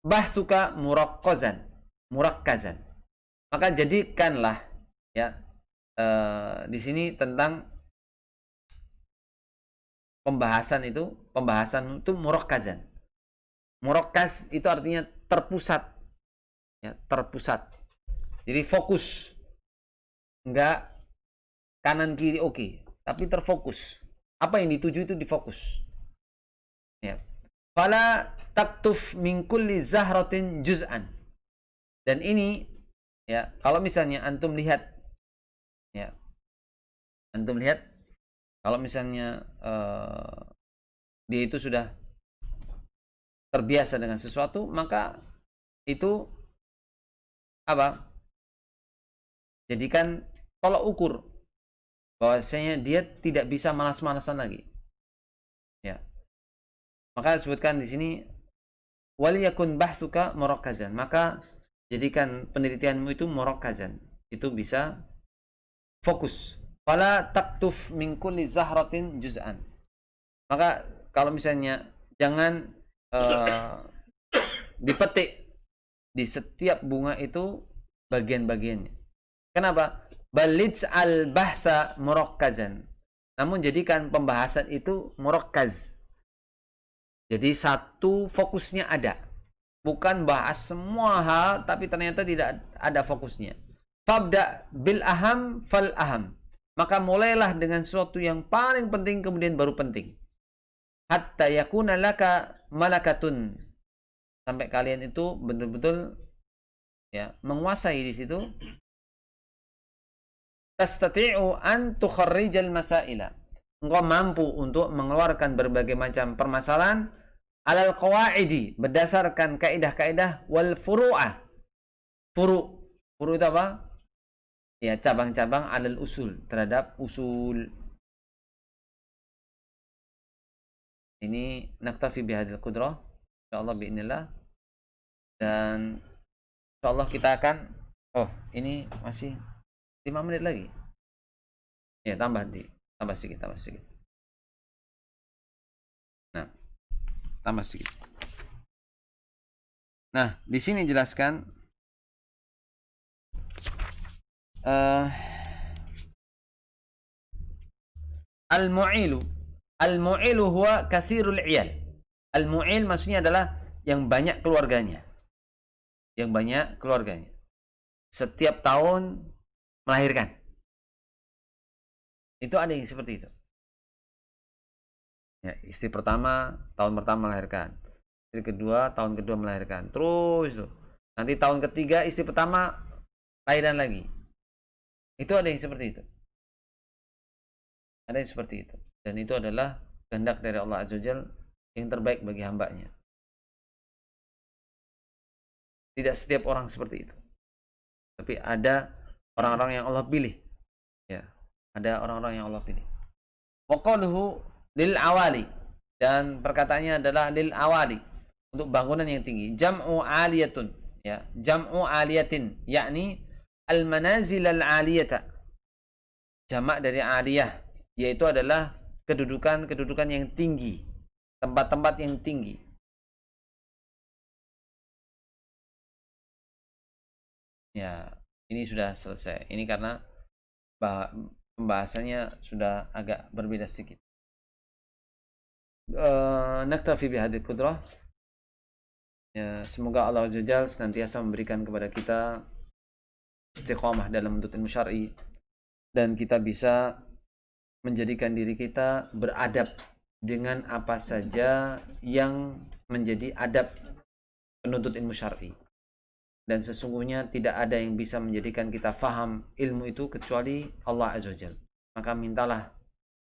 bahsuka murakkazan. Maka jadikanlah, ya, di sini tentang pembahasan itu murakkazan. Murakkaz itu artinya terpusat, ya, terpusat. Jadi fokus, enggak kanan kiri oke, tapi terfokus. Apa yang dituju itu difokus. Ya. Fala taktuf min kulli zahratin juz'an. Dan ini, ya, kalau misalnya antum lihat, ya, antum lihat, kalau misalnya dia itu sudah terbiasa dengan sesuatu, maka itu apa? Jadikan tolak ukur bahwasanya dia tidak bisa malas-malasan lagi. Ya. Maka disebutkan di sini waliyakun bahsuka murakkazan. Maka jadikan penelitianmu itu murakkazan. Itu bisa fokus. Fala taktuf min kulli zahratin juz'an. Maka kalau misalnya jangan dipetik di setiap bunga itu bagian-bagiannya. Kenapa? Balij al bahtha murakkazan. Namun jadikan pembahasan itu murakkaz. Jadi satu fokusnya ada. Bukan bahas semua hal tapi ternyata tidak ada fokusnya. Fabda bil aham fal aham. Maka mulailah dengan sesuatu yang paling penting kemudian baru penting. Hatta yakuna laka malakatun. Sampai kalian itu betul-betul, ya, menguasai di situ. Tastati'u an tukharrijal masaila. Engkau mampu untuk mengeluarkan berbagai macam permasalahan alal qawaidi, berdasarkan kaidah-kaidah, wal furu'ah. Furu' itu apa? Ya, cabang-cabang, alal usul, terhadap usul. Ini naktafi bihadil qudrah, insyaallah bi'inillah. Dan insyaallah kita akan, ini masih 5 menit lagi. Ya, tambah sedikit. Nah, tambah sedikit. Nah, di sini jelaskan Al-mu'ilu huwa kathirul iyal. Al-mu'il maksudnya adalah yang banyak keluarganya. Setiap tahun melahirkan. Itu ada yang seperti itu. Ya, istri pertama, tahun pertama melahirkan. Istri kedua, tahun kedua melahirkan. Terus tuh. Nanti tahun ketiga istri pertama lahiran lagi. Itu ada yang seperti itu. Ada yang seperti itu. Dan itu adalah kehendak dari Allah Azza wa Jalla yang terbaik bagi hambanya. Tidak setiap orang seperti itu. Tapi ada orang-orang yang Allah pilih. Ya, ada orang-orang yang Allah pilih. Wa qaluhu lil awali, dan perkataannya adalah lil awali, untuk bangunan yang tinggi. Jam'u aliyatun, ya, jam'u aliyatin, yakni al manazil al aliyata. Jamak dari aliyah, yaitu adalah kedudukan yang tinggi, tempat-tempat yang tinggi. Ya, ini sudah selesai. Ini karena pembahasannya sudah agak berbeda sedikit. Naktafi bihadil qudrah. Ya, semoga Allah Azza wa Jalla senantiasa memberikan kepada kita istiqamah dalam menuntut ilmu syar'i, dan kita bisa menjadikan diri kita beradab dengan apa saja yang menjadi adab penuntut ilmu syar'i. Dan sesungguhnya tidak ada yang bisa menjadikan kita faham ilmu itu kecuali Allah Azza wa Jalla. Maka mintalah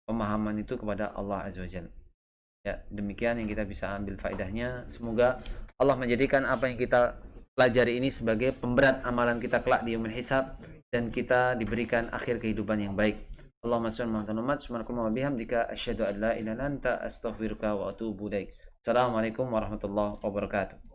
pemahaman itu kepada Allah Azza wa Jalla. Ya, demikian yang kita bisa ambil faedahnya. Semoga Allah menjadikan apa yang kita pelajari ini sebagai pemberat amalan kita kelak di yaumul hisab, dan kita diberikan akhir kehidupan yang baik. Allahumma shalli ala Muhammad wa bihamdika asyhadu an la ilaha illa anta astaghfiruka wa atubu ilaik. Assalamualaikum warahmatullahi wabarakatuh.